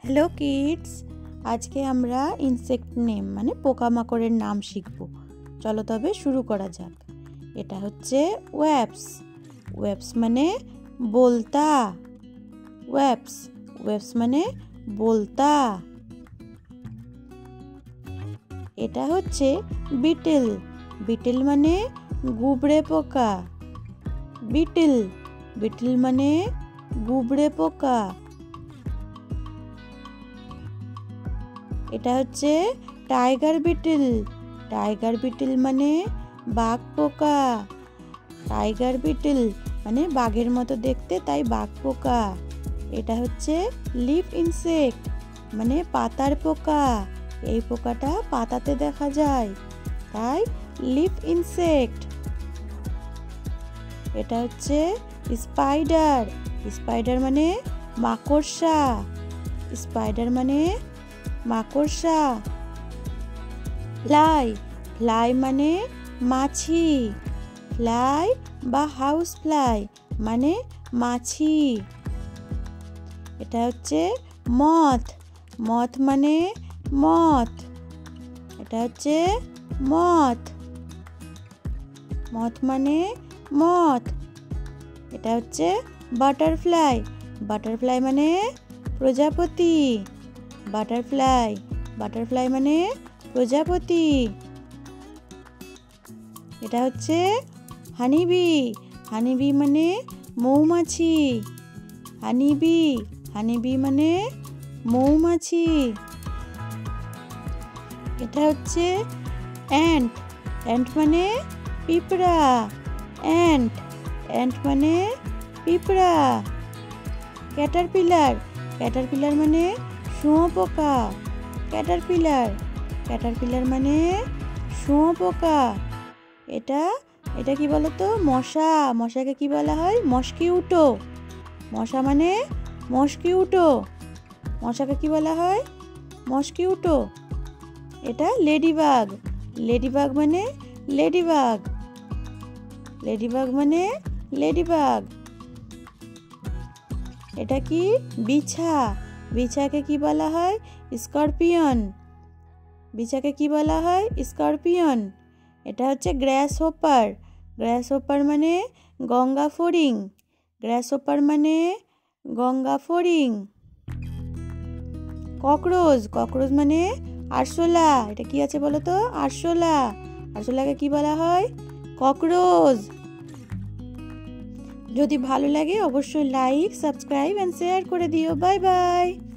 Hello kids, আজকে আমরা insect name মানে পোকামাকড়ের নাম শিখব। চলো তবে শুরু করা যাক। এটা হচ্ছে ওয়েবস। ওয়েবস মানে বলতা। ওয়েবস ওয়েবস মানে বলতা। এটা হচ্ছে বিটেল। বিটেল মানে গুবড়ে পোকা। বিটেল বিটেল মানে গুবড়ে পোকা। এটা হচ্ছে টাইগার বিটেল। টাইগার বিটেল মানে বাঘ পোকা। টাইগার বিটেল মানে বাঘের মতো দেখতে, তাই বাঘ পোকা। এটা হচ্ছে লিফ ইনসেক্ট মানে পাতার পোকা। এই পোকাটা পাতাতে দেখা যায়, তাই লিফ ইনসেক্ট। এটা হচ্ছে স্পাইডার। স্পাইডার মানে মাকড়সা। স্পাইডার মানে মাকড়সা। ফ্লাই ফ্লাই মানে মাছি। ফ্লাই বা হাউস ফ্লাই মানে মাছি। এটা হচ্ছে মথ। মথ মানে মথ। এটা হচ্ছে মথ। মথ মানে মথ। এটা হচ্ছে বাটারফ্লাই। বাটারফ্লাই মানে প্রজাপতি। বাটারফ্লাই বাটারফ্লাই মানে প্রজাপতি। এটা হচ্ছে হানিবি। হানিবি মানে মৌমাছি। হানিবি হানিবি মানে মৌমাছি। এটা হচ্ছে অ্যান্ট। অ্যান্ট মানে পিঁপড়া। অ্যান্ট অ্যান্ট মানে পিঁপড়া। ক্যাটারপিলার। ক্যাটারপিলার মানে শুঁয়োপোকা। ক্যাটারপিলার ক্যাটারপিলার মানে শুঁয়োপোকা। এটা এটা কি বলতো? মশা। মশাকে কি বলা হয়? মস্কিউটো। মশা মানে মস্কিউটো। মশাকে কি বলা হয়? মস্কিউটো। এটা লেডিবাগ। লেডিবাগ মানে লেডিবাগ। লেডিবাগ মানে লেডিবাগ। এটা কি? বিছা। বিছাকে কি বলা হয়? স্করপিয়ন। বিছাকে কি বলা হয়? স্করপিয়ন। এটা হচ্ছে গ্রাস হোপার। গ্রাস হোপার মানে গঙ্গা ফড়িং। গ্রাস হোপার মানে গঙ্গা ফড়িং। ককরোচ। ককরোচ মানে আরশোলা। এটা কি আছে বলো তো? আরশোলা। আরশোলাকে কি বলা হয়? ককরোচ। যদি ভালো লাগে অবশ্যই লাইক, সাবস্ক্রাইব এন্ড শেয়ার করে দিও। Bye bye.